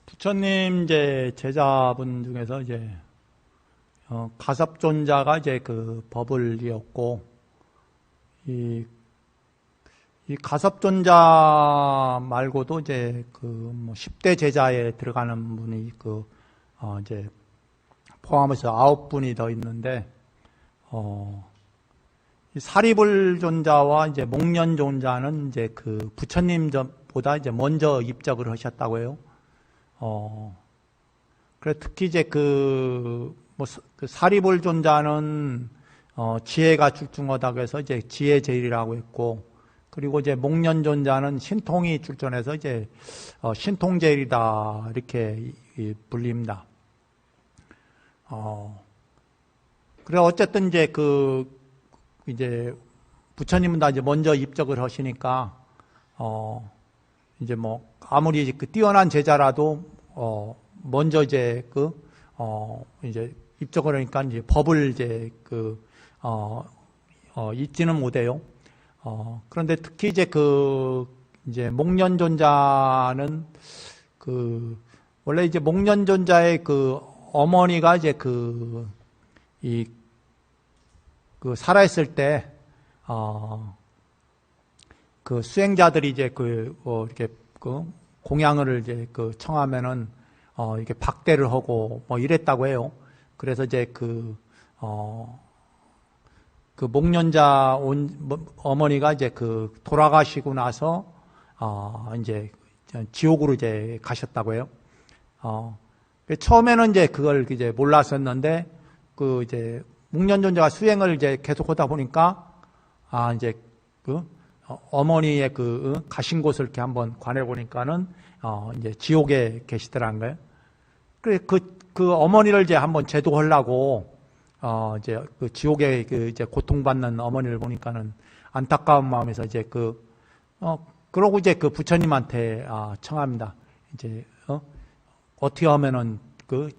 부처님 이제 제자분 중에서 이제 가섭존자가 이제 그 법을 이었고, 이 가섭존자 말고도 이제 그 뭐 10대 제자에 들어가는 분이 이제 포함해서 9분이 더 있는데, 이 사리불존자와 이제 목련존자는 이제 그 부처님보다 이제 먼저 입적을 하셨다고 해요. 그래 특히 이제 그 사리불존자는 지혜가 출중하다고 해서 이제 지혜제일이라고 했고, 그리고 이제 목련존자는 신통이 출전해서 이제 신통제일이다 이렇게 불립니다. 그래 어쨌든 이제 부처님은 다 이제 먼저 입적을 하시니까 이제 뭐 아무리 그 뛰어난 제자라도 먼저 이제 이제 입적을 하니까 이제 법을 이제 잊지는 못해요. 그런데 특히 이제 이제 목련존자는 원래 이제 목련존자의 어머니가 이제 살아있을 때 수행자들이 이제 이렇게 공양을 이제 청하면은 이렇게 박대를 하고 뭐 이랬다고 해요. 그래서 이제 목련자 어머니가 이제 돌아가시고 나서 이제 지옥으로 이제 가셨다고 해요. 처음에는 이제 그걸 이제 몰랐었는데 이제 목련존자가 수행을 이제 계속하다 보니까 이제 어머니의 가신 곳을 이렇게 한번 관해 보니까는 이제 지옥에 계시더라는 거예요. 그래 그 어머니를 이제 한번 제도하려고 이제 지옥에 이제 고통받는 어머니를 보니까는 안타까운 마음에서 이제 그러고 이제 부처님한테 청합니다. 이제 어떻게 하면은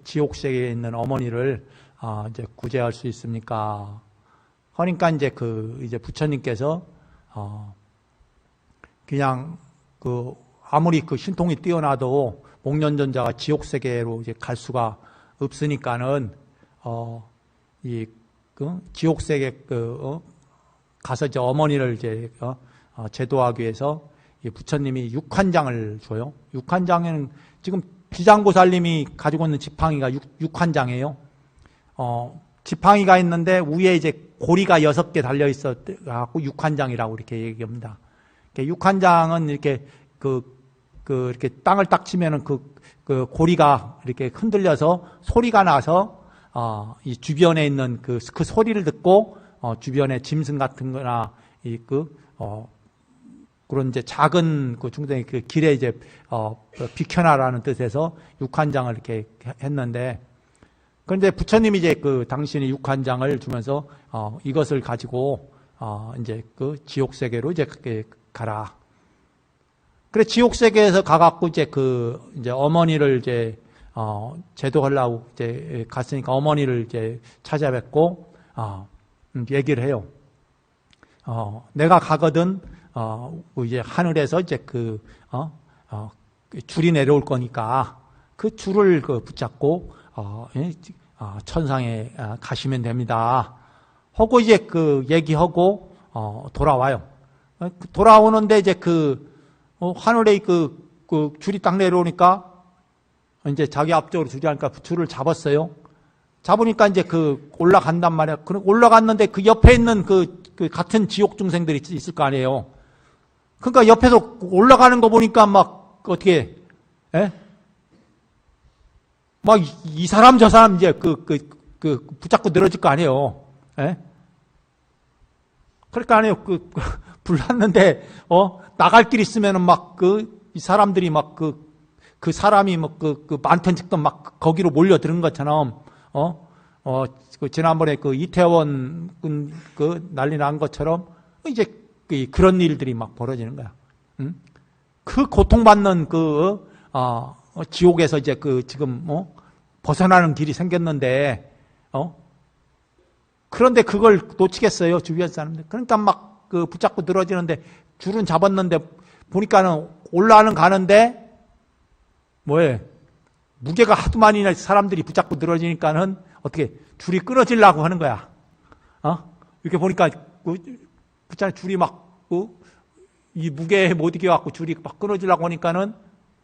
지옥 세계에 있는 어머니를 이제 구제할 수 있습니까? 그러니까 이제 이제 부처님께서 그냥 아무리 신통이 뛰어나도 목련존자가 지옥 세계로 이제 갈 수가 없으니까는 지옥 세계 가서 이제 어머니를 이제 제도하기 위해서 부처님이 6환장을 줘요. 6환장에는 지금 비장고살님이 가지고 있는 지팡이가 6환장이에요. 지팡이가 있는데 위에 이제 고리가 6개 달려 있어 갖고 6환장이라고 이렇게 얘기합니다. 6환장은 이렇게 이렇게 땅을 딱 치면은 고리가 이렇게 흔들려서 소리가 나서 이 주변에 있는 그 소리를 듣고 주변에 짐승 같은 거나 그런 이제 작은 중생의 길에 이제 비켜나라는 뜻에서 6환장을 이렇게 했는데, 그런데 부처님이 이제 당신이 6환장을 주면서 이것을 가지고 이제 지옥 세계로 이제 가라. 그래 지옥 세계에서 가갖고 이제 이제 어머니를 이제 제도하려고 이제 갔으니까 어머니를 이제 찾아뵙고 얘기를 해요. 내가 가거든 이제 하늘에서 이제 줄이 내려올 거니까 그 줄을 붙잡고 천상에 가시면 됩니다. 하고 이제 얘기하고 돌아와요. 돌아오는데 이제 하늘에 줄이 딱 내려오니까 이제 자기 앞쪽으로 줄이 하니까 줄을 잡았어요. 잡으니까 이제 올라간단 말이야. 올라갔는데 옆에 있는 같은 지옥 중생들이 있을 거 아니에요. 그러니까 옆에서 올라가는 거 보니까 막 어떻게 막 이 사람 저 사람 이제 붙잡고 늘어질 거 아니에요. 그러니까 아니에요. 불났는데 나갈 길 있으면은 막 이 사람들이 막 사람이 막 많던 즉도 막 거기로 몰려드는 것처럼 지난번에 이태원 난리 난 것처럼 이제 그런 일들이 막 벌어지는 거야. 응? 고통받는 지옥에서 이제 지금 벗어나는 길이 생겼는데 그런데 그걸 놓치겠어요, 주변 사람들. 그러니까 막 붙잡고 늘어지는데 줄은 잡았는데 보니까는 올라가는 가는데 뭐해? 무게가 하도 많이 사람들이 붙잡고 늘어지니까는 어떻게 줄이 끊어지려고 하는 거야. 이렇게 보니까 붙잡는 줄이 막 이 무게에 못 이겨갖고 줄이 막 끊어지려고 하니까는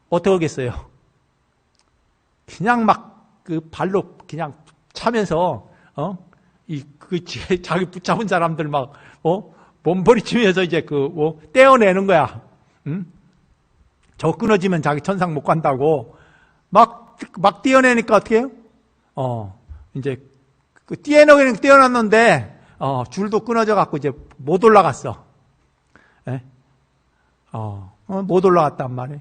어떻게 하겠어요? 그냥 막 그 발로 그냥 차면서 자기 붙잡은 사람들 막 몸부림치면서 이제 떼어내는 거야. 응? 저 끊어지면 자기 천상 못 간다고 막 떼어내니까 어떻게 해요? 이제 떼어놨는데 줄도 끊어져 갖고 이제 못 올라갔어. 예? 못 올라갔단 말이에요.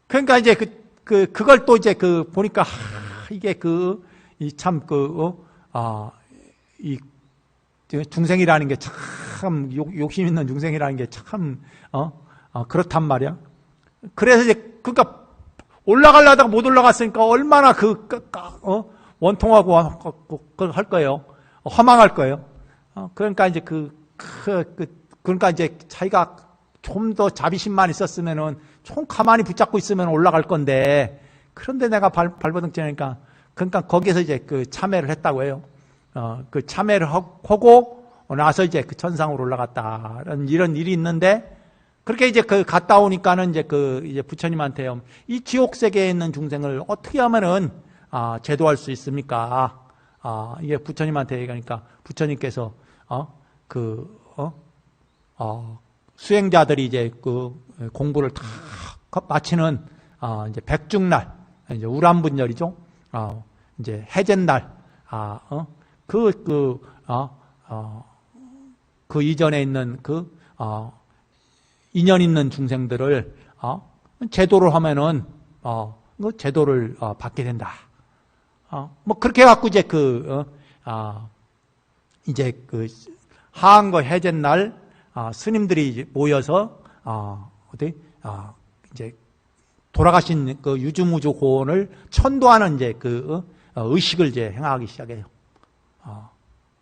그러니까 이제 그걸 또 이제 보니까 이게 이 중생이라는 게 참 욕심 있는 중생이라는 게 참 그렇단 말이야. 그래서 이제 그러니까 올라가려다가 못 올라갔으니까 얼마나 원통하고 할 거예요. 허망할 거예요. 그러니까 이제 그러니까 이제 자기가 좀 더 자비심만 있었으면은 좀 가만히 붙잡고 있으면 올라갈 건데, 그런데 내가 발버둥 치니까, 그러니까 거기서 이제 참회를 했다고 해요. 그 참회를 하고 나서 이제 천상으로 올라갔다. 이런 일이 있는데, 그렇게 이제 갔다 오니까는 이제 부처님한테요. 이 지옥 세계에 있는 중생을 어떻게 하면은, 제도할 수 있습니까? 이게 부처님한테 얘기하니까 부처님께서, 수행자들이 이제 공부를 다 마치는 이제 백중날, 이제 우람분열이죠. 이제 해제날, 그 이전에 있는 인연 있는 중생들을 제도를 하면은 제도를 받게 된다. 뭐 그렇게 해갖고 이제 이제 하한거 해제날 스님들이 모여서 이제 돌아가신 유주무주 고원을 천도하는 이제 의식을 이제 행하기 시작해요.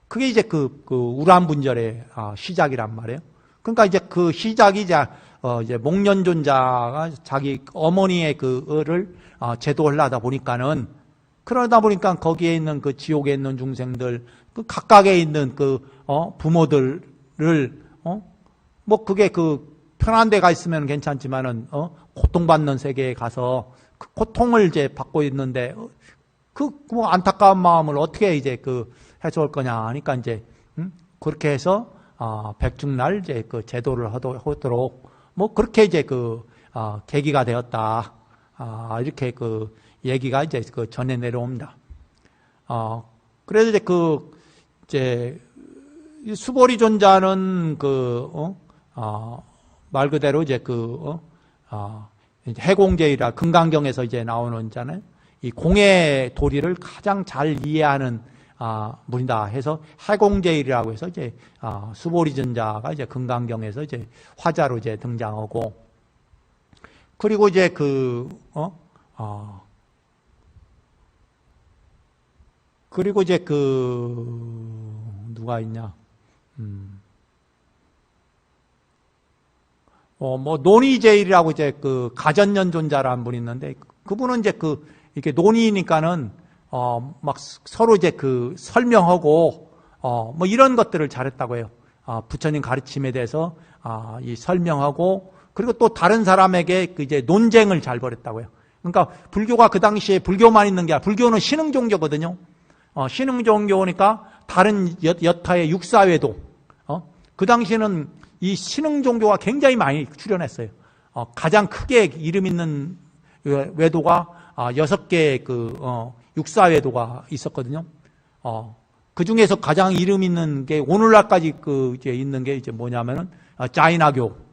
그게 이제 우람분절의 시작이란 말이에요. 그러니까 이제 그 시작이 이제 목련존자가 자기 어머니의 그를 제도하려다 보니까는, 그러다 보니까 거기에 있는 지옥에 있는 중생들, 각각에 있는 부모들을 뭐 그게 편한 데가 있으면 괜찮지만은 고통받는 세계에 가서 그 고통을 이제 받고 있는데 뭐 안타까운 마음을 어떻게 이제 해소할 거냐 하니까 이제 그렇게 해서 백중날 이제 제도를 하도록 뭐 그렇게 이제 계기가 되었다. 이렇게 얘기가 이제 전해 내려옵니다. 그래서 이제 수보리 존자는 말 그대로 이제 해공제이라 금강경에서 이제 나오는 자는 이 공의 도리를 가장 잘 이해하는 분이다 해서 해공제이라고 해서 이제 수보리 존자가 이제 금강경에서 이제 화자로 이제 등장하고, 그리고 이제 그리고 이제 누가 있냐? 뭐 논의제일이라고 이제 가전연존자라는 분이 있는데, 그분은 이제 이렇게 논의니까는 막 서로 이제 설명하고 뭐 이런 것들을 잘했다고 해요. 부처님 가르침에 대해서 이 설명하고, 그리고 또 다른 사람에게 이제 논쟁을 잘 벌였다고 해요. 그러니까 불교가 그 당시에 불교만 있는 게 아니라, 불교는 신흥 종교거든요. 신흥 종교니까 다른 여타의 육사외도, 그 당시에는 이 신흥 종교가 굉장히 많이 출현했어요. 가장 크게 이름 있는 외도가 6개의 육사외도가 있었거든요. 그 중에서 가장 이름 있는 게 오늘날까지 이제 있는 게 이제 뭐냐면은 자인화교.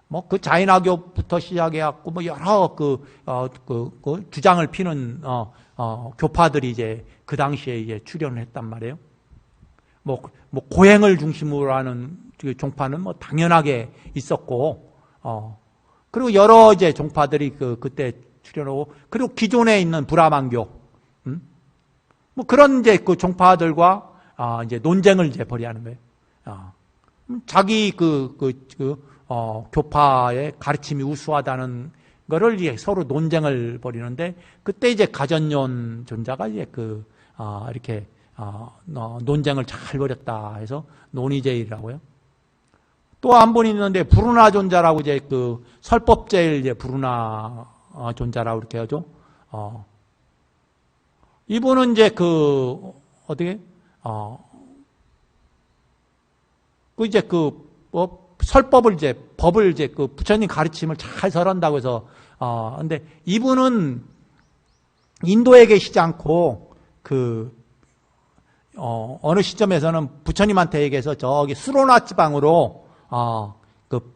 뭐 자인화교부터 시작해갖고 뭐 여러 주장을 피는 교파들이 이제 그 당시에 이제 출현을 했단 말이에요. 뭐 고행을 중심으로 하는 종파는 뭐 당연하게 있었고, 그리고 여러 이제 종파들이 그때 출현하고, 그리고 기존에 있는 브라만교, 뭐 그런 이제 종파들과 이제 논쟁을 이제 벌이하는 거예요. 자기 교파의 가르침이 우수하다는 거를 이제 서로 논쟁을 벌이는데, 그때 이제 가전용 존자가 이제 이렇게, 논쟁을 잘 벌였다 해서 논의제일이라고요. 또 한 분 있는데, 브루나 존자라고 이제 설법제일 이제 브루나 존자라고 이렇게 하죠. 이분은 이제 어떻게, 이제 설법을 이제, 법을 이제 부처님 가르침을 잘 설한다고 해서, 근데 이분은 인도에 계시지 않고, 어느 시점에서는 부처님한테 얘기해서 저기 수로나 지방으로,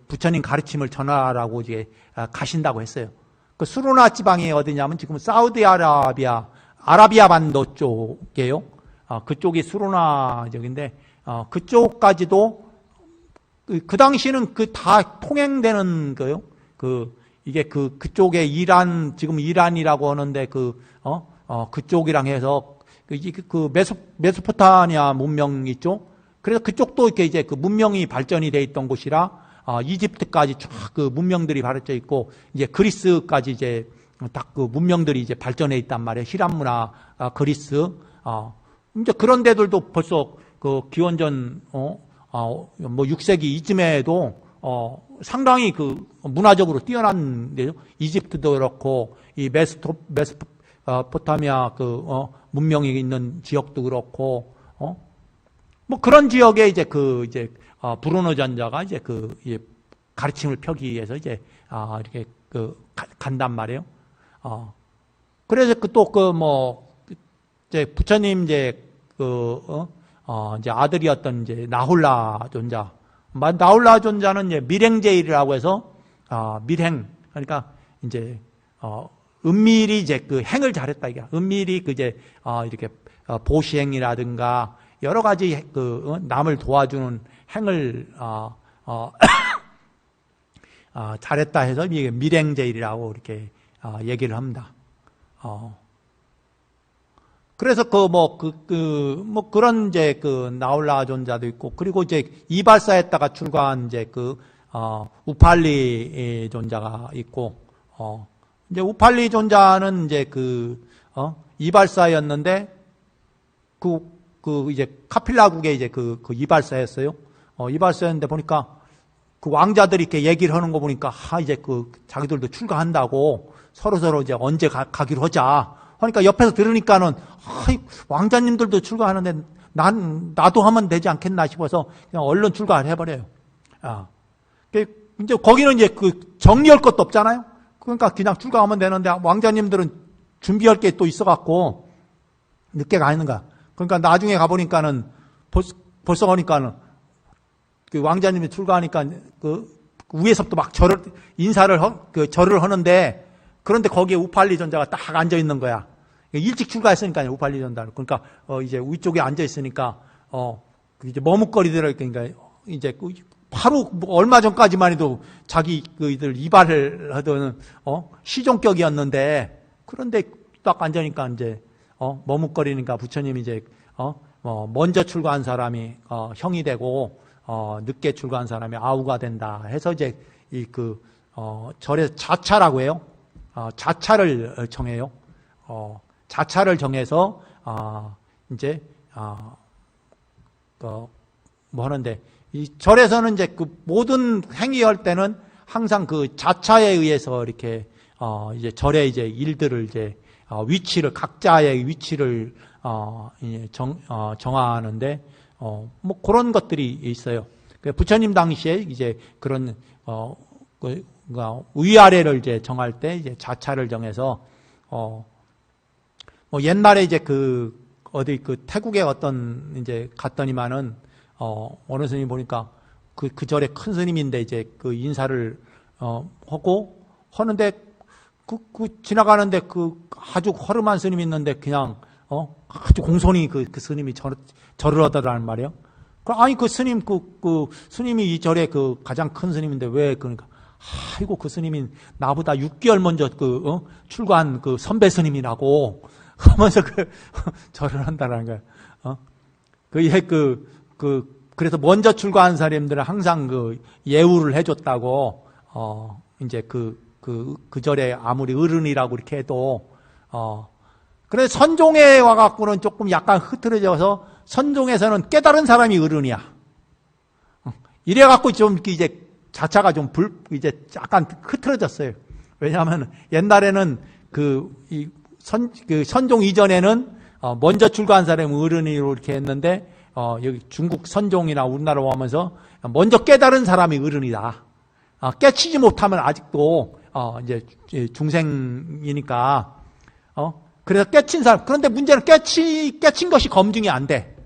부처님 가르침을 전하라고 이제 가신다고 했어요. 수로나 지방이 어디냐면 지금 사우디아라비아, 아라비아 반도 쪽이에요. 그쪽이 수로나 지역인데, 그쪽까지도 그 당시는 다 통행되는 거예요. 이게 그쪽에 지금 이란이라고 하는데 그쪽이랑 해서 메소포타미아 문명 있죠. 그래서 그쪽도 이렇게 이제 문명이 발전이 돼 있던 곳이라 이집트까지 쫙 문명들이 발전해 있고 이제 그리스까지 이제 딱 문명들이 이제 발전해 있단 말이에요. 히람 문화, 그리스. 이제 그런 데들도 벌써 기원전 뭐 6세기 이쯤에도 상당히 문화적으로 뛰어난데요. 이집트도 그렇고 이 메소포타미아 문명이 있는 지역도 그렇고 뭐 그런 지역에 이제 브루노 잔자가 이제 가르침을 펴기 위해서 이제 이렇게 간단 말이에요. 그래서 이제 부처님 이제 이제 아들이었던 이제 나홀라 존자. 나홀라 존자는 이제 밀행제일이라고 해서, 밀행. 그러니까 이제, 은밀히 이제 행을 잘했다, 이게. 은밀히 이제, 이렇게, 보시행이라든가, 여러 가지 남을 도와주는 행을, 잘했다 해서 이게 밀행제일이라고 이렇게, 얘기를 합니다. 그래서 그런 이제 나홀라 존자도 있고, 그리고 이제 이발사에다가 출가한 이제 우팔리 존자가 있고, 이제 우팔리 존자는 이제 이발사였는데, 이제 카필라국의 이제 이발사였어요. 이발사였는데 보니까 왕자들이 이렇게 얘기를 하는 거 보니까, 이제 자기들도 출가한다고 서로 이제 언제 가기로 하자. 그러니까 옆에서 들으니까는 왕자님들도 출가하는데 나도 하면 되지 않겠나 싶어서 그냥 얼른 출가를 해버려요. 이제 거기는 이제 정리할 것도 없잖아요. 그러니까 그냥 출가하면 되는데 왕자님들은 준비할 게 또 있어갖고 늦게 가 있는 거야. 그러니까 나중에 가보니까는 벌써 가니까는 왕자님이 출가하니까 위에서부터 막 절을 하는데 그런데 거기에 우팔리 존자가 딱 앉아 있는 거야. 일찍 출가했으니까요, 우팔리 존자는. 그러니까, 이제 위쪽에 앉아 있으니까, 이제 머뭇거리더라고요. 그러니까, 이제 바로 얼마 전까지만 해도 자기들 이발을 하던, 시종격이었는데, 그런데 딱 앉으니까 이제, 머뭇거리니까 부처님이 이제, 먼저 출가한 사람이, 형이 되고, 늦게 출가한 사람이 아우가 된다 해서 이제, 절에서 자차라고 해요. 자차를 정해요. 자차를 정해서, 이제, 뭐 하는데, 이 절에서는 이제 모든 행위할 때는 항상 자차에 의해서 이렇게, 이제 절의 이제 일들을 이제, 각자의 위치를, 정하는데, 뭐 그런 것들이 있어요. 부처님 당시에 이제 그런, 위아래를 이제 정할 때 이제 자차를 정해서 뭐 옛날에 이제 어디 태국에 어떤 이제 갔더니만은 어느 스님 보니까 그 절에 큰 스님인데 이제 인사를 하고 하는데 지나가는데 아주 허름한 스님이 있는데 그냥 아주 공손히 그 스님이 절을 하더라는 말이에요. 아니 스님 스님이 이 절에 가장 큰 스님인데 왜 그러니까 아이고 그 스님이 나보다 6개월 먼저 출가한 선배 스님이라고 하면서 절을 한다라는 거예요. 그래서 먼저 출가한 사람들은 항상 예우를 해줬다고 이제 그 절에 아무리 어른이라고 이렇게 해도, 그래서 선종에 와갖고는 조금 약간 흐트러져서 선종에서는 깨달은 사람이 어른이야. 이래갖고 좀 이제 자차가 좀 이제 약간 흐트러졌어요. 왜냐하면 옛날에는 그 선종 이전에는 먼저 출가한 사람이 어른이로 이렇게 했는데, 여기 중국 선종이나 우리나라 오면서 먼저 깨달은 사람이 어른이다. 깨치지 못하면 아직도 이제 중생이니까, 그래서 깨친 사람. 그런데 문제는 깨친 것이 검증이 안 돼.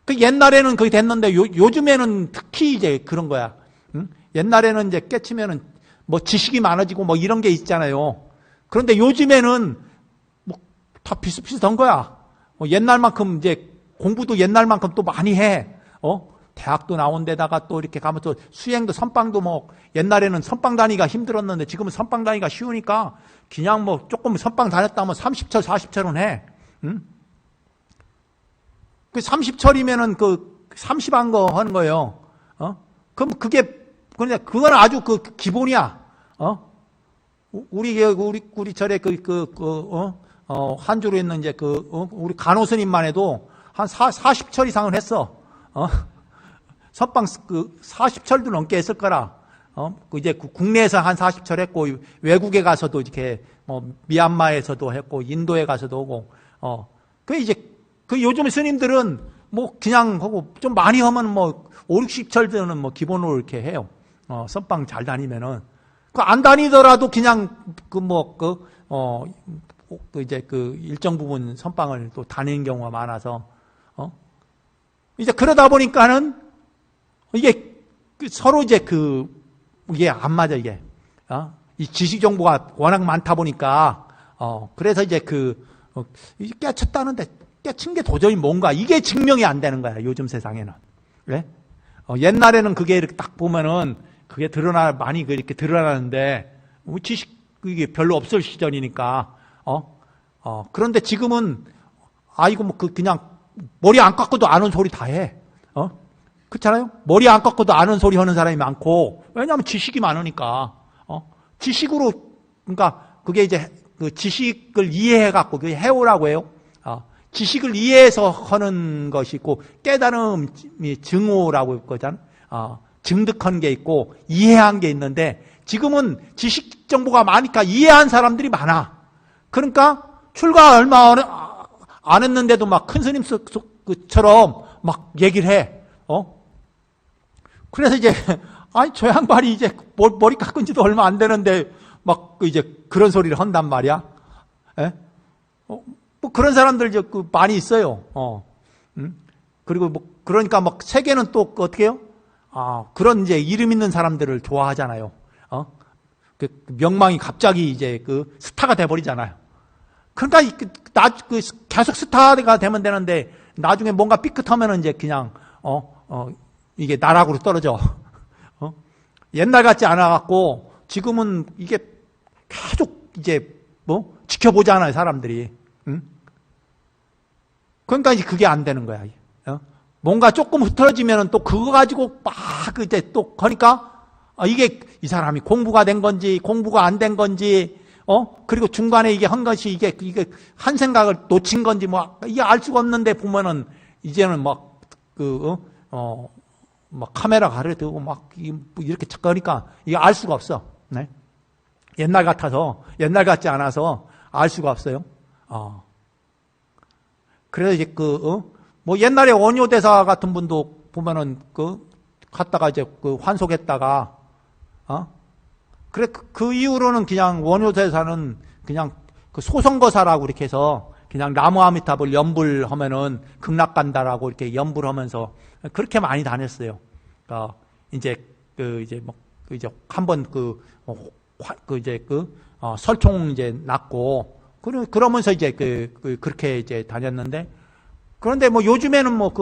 그 옛날에는 그게 됐는데 요즘에는 특히 이제 그런 거야. 응? 옛날에는 이제 깨치면은 뭐 지식이 많아지고 뭐 이런 게 있잖아요. 그런데 요즘에는 뭐 다 비슷비슷한 거야. 옛날만큼 이제 공부도 옛날만큼 또 많이 해. 대학도 나온 데다가 또 이렇게 가면 또 수행도 선방도 뭐 옛날에는 선방 다니기가 힘들었는데 지금은 선방 다니기가 쉬우니까 그냥 뭐 조금 선방 다녔다 하면 30철 40철은 해. 응? 그 30철이면은 그 30한 거 하는 거예요. 그럼 그런데 그건 아주 그 기본이야. 우리 절에 한주로 있는 이제 우리 간호스님만 해도 한 40철 이상은 했어. 선방 40철도 넘게 했을 거라. 이제 국내에서 한 40철 했고, 외국에 가서도 이렇게, 미얀마에서도 했고, 인도에 가서도 오고, 요즘 스님들은 뭐 그냥 하고, 좀 많이 하면 뭐, 5, 60철들은 뭐 기본으로 이렇게 해요. 선방 잘 다니면은. 안 다니더라도 그냥, 일정 부분 선방을 또 다니는 경우가 많아서, 이제 그러다 보니까는, 이게 서로 이제 이게 안 맞아, 이게. 이 지식 정보가 워낙 많다 보니까, 그래서 이제 깨쳤다는데, 깨친 게 도저히 뭔가, 이게 증명이 안 되는 거야, 요즘 세상에는. 왜? 옛날에는 그게 이렇게 딱 보면은, 그게 많이 이렇게 드러나는데, 지식, 이게 별로 없을 시절이니까, 그런데 지금은, 뭐, 그냥, 머리 안 깎고도 아는 소리 다 해. 그렇잖아요? 머리 안 깎고도 아는 소리 하는 사람이 많고, 왜냐하면 지식이 많으니까, 지식으로, 그러니까, 그게 이제, 그 지식을 이해해갖고, 그게 해오라고 해요. 지식을 이해해서 하는 것이 있고, 깨달음이 증오라고 했거든. 증득한 게 있고, 이해한 게 있는데, 지금은 지식 정보가 많으니까 이해한 사람들이 많아. 그러니까, 출가 얼마 안 했는데도 막 큰 스님처럼 막 얘기를 해. 그래서 이제, 저 양반이 이제 머리 깎은 지도 얼마 안 되는데 막 이제 그런 소리를 한단 말이야. 뭐 그런 사람들 이제 많이 있어요. 그리고 뭐 그러니까 막 세계는 또 어떻게 해요? 그런 이제 이름 있는 사람들을 좋아하잖아요. 그 명망이 갑자기 이제 스타가 돼버리잖아요. 그러니까 계속 스타가 되면 되는데 나중에 뭔가 삐끗하면은 이제 그냥 이게 나락으로 떨어져. 옛날 같지 않아갖고 지금은 이게 계속 이제 뭐 지켜보잖아요, 사람들이. 응? 그러니까 이제 그게 안 되는 거야. 뭔가 조금 흐트러지면은 또 그거 가지고 막 이제 또 하니까 이게 이 사람이 공부가 된 건지 공부가 안 된 건지 그리고 중간에 이게 한 것이 이게 한 생각을 놓친 건지 뭐 이게 알 수가 없는데 보면은 이제는 막 막 카메라 가려두고 막 이렇게 착하니까 이게 알 수가 없어. 네? 옛날 같지 않아서 알 수가 없어요. 그래서 이제 뭐 옛날에 원효대사 같은 분도 보면은 갔다가 이제 환속했다가 그래 그 이후로는 그냥 원효대사는 그냥 소선거사라고 이렇게 해서 그냥 나무아미탑을 연불하면은 극락 간다라고 이렇게 연불하면서 그렇게 많이 다녔어요. 이제 이제 뭐 이제 한번 설총 이제 났고 그러면서 이제 그렇게 이제 다녔는데 그런데 뭐 요즘에는 뭐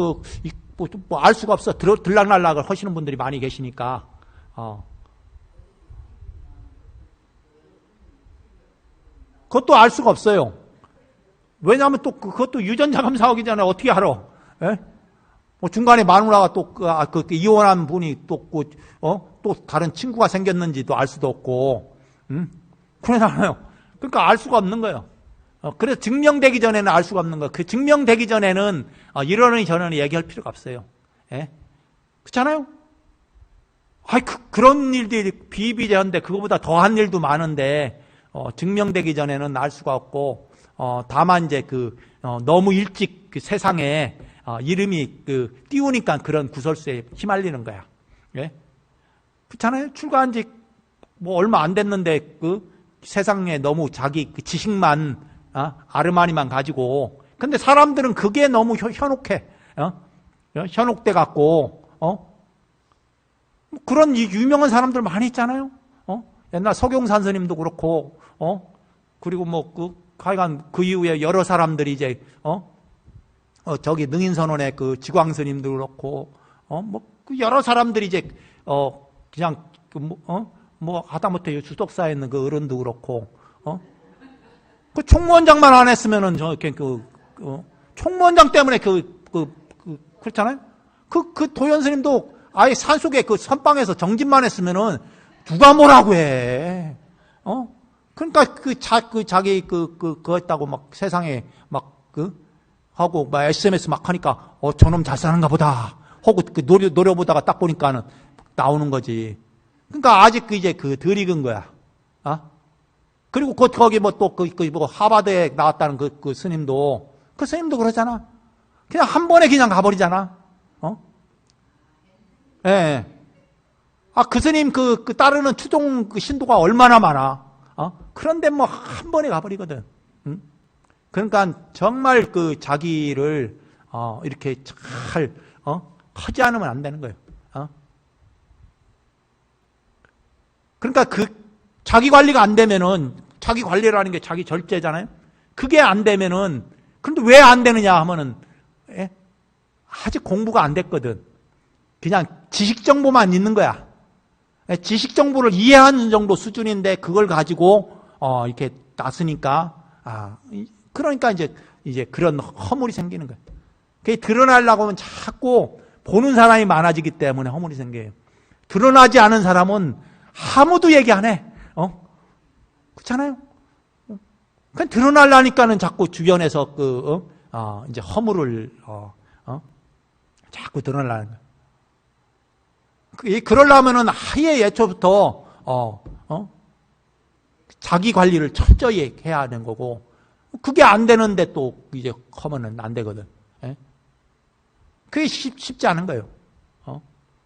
알 수가 없어. 들락날락을 하시는 분들이 많이 계시니까 그것도 알 수가 없어요. 왜냐하면 또 그것도 유전자 검사하기잖아요. 어떻게 알아? 예? 중간에 마누라가 또 이혼한 분이 또 다른 친구가 생겼는지도 알 수도 없고, 그러잖아요. 그러니까 알 수가 없는 거예요. 그래서 증명되기 전에는 알 수가 없는 거예요. 그 증명되기 전에는 이러니 저러니 얘기할 필요가 없어요. 예? 그렇잖아요? 그런 일들이 비비제한데 그거보다 더한 일도 많은데 증명되기 전에는 알 수가 없고, 다만 이제 너무 일찍 그 세상에 이름이 띄우니까 그런 구설수에 휘말리는 거야. 예? 그렇잖아요? 출가한 지 뭐 얼마 안 됐는데 세상에 너무 자기 지식만 아르마니만 가지고, 근데 사람들은 그게 너무 현혹해. 현혹돼 갖고 그런 유명한 사람들 많이 있잖아요. 옛날 서경산 스님도 그렇고, 그리고 하여간 그 이후에 여러 사람들이 이제 저기 능인선원의 지광 스님도 그렇고, 여러 사람들이 이제 그냥 하다못해 주석사에 있는 그 어른도 그렇고, 그 총무원장만 안 했으면은 저렇게 총무원장 때문에 그렇잖아요. 그 도현 스님도 아예 산속에 선방에서 정진만 했으면은 누가 뭐라고 해. 그러니까 자기 그거 했다고 막 세상에 하고 막 SMS 막 하니까 저놈 잘 사는가 보다 하고 노려보다가 딱 보니까는 나오는 거지. 그러니까 아직 이제 덜 익은 거야. 그리고 거기 하버드에 나왔다는 그 스님도, 그 스님도 그러잖아. 그냥 한 번에 그냥 가버리잖아. 예. 그 스님 따르는 추종 신도가 얼마나 많아. 그런데 한 번에 가버리거든. 그러니까 정말 자기를 이렇게 잘 하지 않으면 안 되는 거예요. 그러니까 자기 관리가 안 되면은, 자기 관리라는 게 자기 절제잖아요. 그게 안 되면은, 그런데 왜 안 되느냐 하면은, 아직 공부가 안 됐거든. 그냥 지식 정보만 있는 거야. 지식 정보를 이해하는 정도 수준인데 그걸 가지고 이렇게 놨으니까, 그러니까 이제 그런 허물이 생기는 거예요. 그게 드러나려고 하면 자꾸 보는 사람이 많아지기 때문에 허물이 생겨요. 드러나지 않은 사람은 아무도 얘기 안 해. 그렇잖아요? 그냥 드러나려니까는 자꾸 주변에서 이제 허물을, 자꾸 드러나는 거예요. 그러려면은 아예 애초부터, 자기 관리를 철저히 해야 하는 거고, 그게 안 되는데 또 이제 하면은 안 되거든. 그게 쉽지 않은 거예요.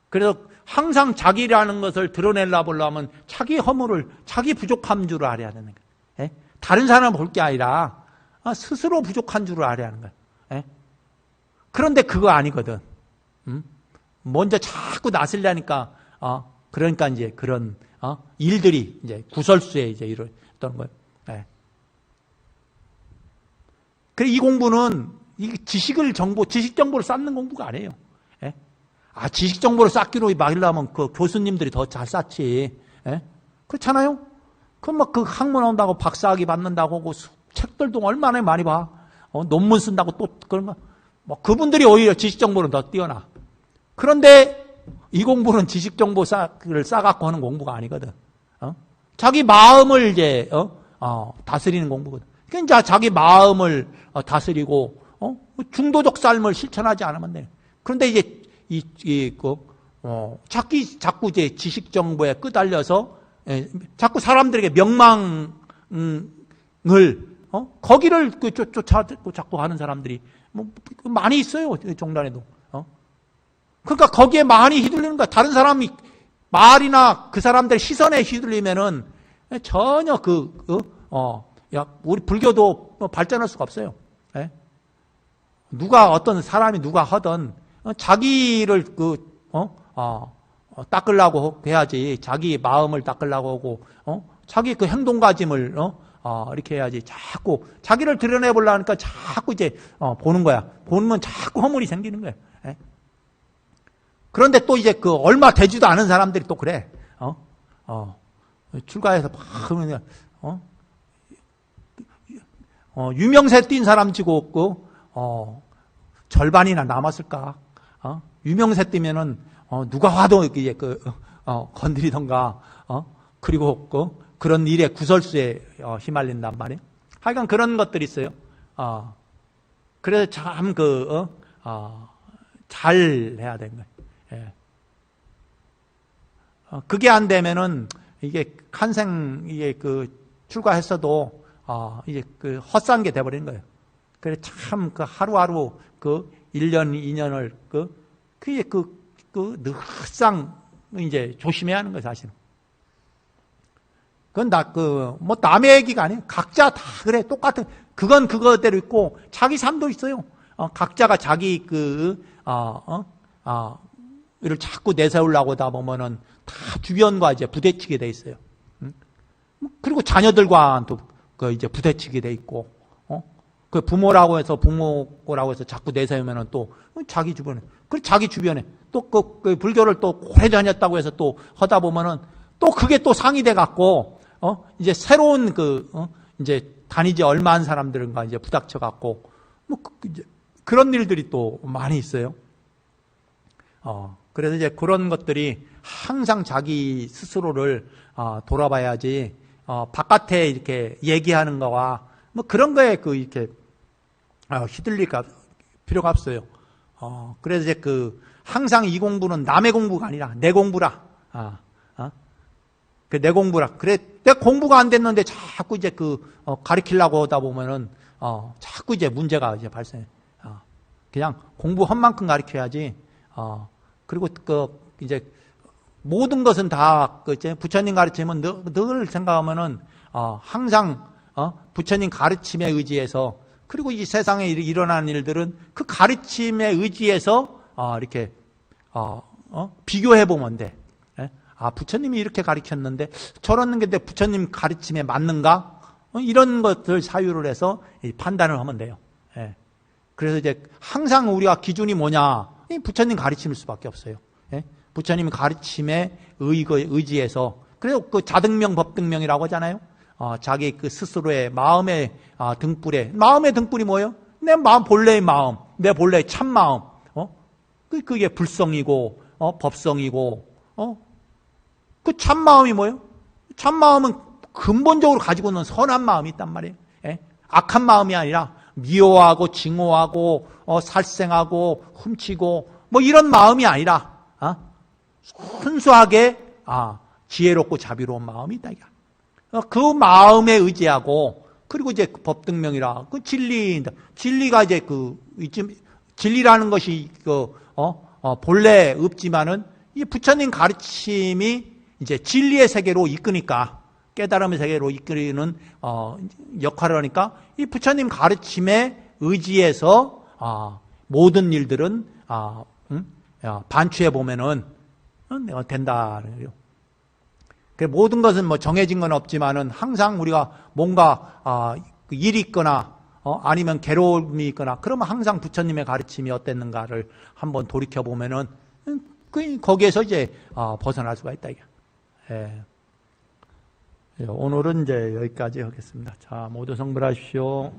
그래서 항상 자기라는 것을 드러내려고 하면 자기 허물을, 자기 부족한 줄을 알아야 되는 거예요. 다른 사람을 볼 게 아니라 스스로 부족한 줄을 알아야 하는 거예요. 그런데 그거 아니거든. 먼저 자꾸 나서려니까, 그러니까 이제 그런 일들이 이제 구설수에 이제 이랬던 거예요. 그래, 이 공부는 지식 정보를 쌓는 공부가 아니에요. 지식 정보를 쌓기로 막으려면 교수님들이 더 잘 쌓지. 그렇잖아요? 그 학문 나온다고 박사학위 받는다고 하고 책들도 얼마나 많이 봐. 논문 쓴다고 또 그런 거. 그분들이 오히려 지식 정보는 더 뛰어나. 그런데 이 공부는 지식 정보를 쌓아갖고 하는 공부가 아니거든. 자기 마음을 이제 다스리는 공부거든. 그러니까 자기 마음을 다스리고 중도적 삶을 실천하지 않으면 돼. 그런데 이제 자꾸 이제 지식 정보에 끄달려서 자꾸 사람들에게 명망을 거기를 쫓아고 자꾸 하는 사람들이 많이 있어요. 종단에도. 그러니까 거기에 많이 휘둘리는 거야. 다른 사람이 말이나 그 사람들 시선에 휘둘리면은 전혀 우리 불교도 발전할 수가 없어요. 어떤 사람이 누가 하든 자기를 닦으려고 해야지. 자기 마음을 닦으려고 하고, 자기 행동가짐을, 이렇게 해야지. 자꾸, 자기를 드러내보려니까 자꾸 이제, 보는 거야. 보면 자꾸 허물이 생기는 거야. 그런데 또 이제 얼마 되지도 않은 사람들이 또 그래. 출가해서 막, 유명세 띈 사람 치고, 절반이나 남았을까? 유명세 뜨면은 누가 와도 이게 건드리던가 그리고 그런 일에 구설수에 휘말린단 말이에요. 하여간 그런 것들이 있어요. 그래서 참 잘 해야 되는 거예요. 예. 그게 안 되면은 이게 이게 출가했어도 이게 헛산 게 돼버리는 거예요. 그래 참 하루하루 1년, 2년을 그게 늘상 이제 조심해야 하는 거예요, 사실은. 그건 뭐 남의 얘기가 아니에요. 각자 다 그래, 똑같은. 그건 그거대로 있고, 자기 삶도 있어요. 각자가 자기 이를 자꾸 내세우려고 하다 보면은 다 주변과 이제 부대치게 돼 있어요. 그리고 자녀들과도 이제 부대치게 돼 있고, 그 부모라고 해서 자꾸 내세우면은 또 자기 주변에, 그리고 자기 주변에 또 그 불교를 또 오래 다녔다고 해서 또 하다 보면은 또 그게 또 상이돼 갖고, 이제 새로운 이제 다니지 얼마 한 사람들과 이제 부닥쳐 갖고, 뭐 이제 그런 일들이 또 많이 있어요. 그래서 이제 그런 것들이 항상 자기 스스로를 돌아봐야지, 바깥에 이렇게 얘기하는 거와 뭐 그런 거에 이렇게 휘둘릴 필요가 없어요. 그래서 이제 항상 이 공부는 남의 공부가 아니라 내 공부라. 내 공부라. 그래, 내 공부가 안 됐는데 자꾸 이제 가르치려고 하다 보면은 자꾸 이제 문제가 이제 발생해. 그냥 공부한 만큼 가르쳐야지. 그리고 이제 모든 것은 다 이제 부처님 가르치면 늘 생각하면은 항상 부처님 가르침에 의지해서, 그리고 이 세상에 일어나는 일들은 그 가르침에 의지해서 이렇게 비교해 보면 돼. 부처님이 이렇게 가르쳤는데 저런 게 부처님 가르침에 맞는가? 이런 것들 사유를 해서 판단을 하면 돼요. 그래서 이제 항상 우리가 기준이 뭐냐? 부처님 가르침일 수밖에 없어요. 부처님 가르침에 의지해서. 그래서 자등명 법등명이라고 하잖아요. 자기 스스로의 마음의 등불에, 마음의 등불이 뭐예요? 내 마음, 본래의 마음, 내 본래의 참 마음. 그게 불성이고 법성이고. 그 참 마음이 뭐예요? 참 마음은 근본적으로 가지고 있는 선한 마음이 있단 말이에요. 악한 마음이 아니라 미워하고 징오하고 살생하고 훔치고 뭐 이런 마음이 아니라 순수하게 지혜롭고 자비로운 마음이 있다. 그 마음에 의지하고, 그리고 이제 법등명이라 진리가 이제 진리라는 것이 본래 없지만은 이 부처님 가르침이 이제 진리의 세계로 이끄니까, 깨달음의 세계로 이끄는 역할을 하니까 이 부처님 가르침에 의지해서 모든 일들은 반추해 보면은 된다는 거예요. 모든 것은 뭐 정해진 건 없지만은 항상 우리가 뭔가 일이 있거나 아니면 괴로움이 있거나 그러면 항상 부처님의 가르침이 어땠는가를 한번 돌이켜 보면은 거기에서 이제 벗어날 수가 있다. 오늘은 이제 여기까지 하겠습니다. 자, 모두 성불하십시오.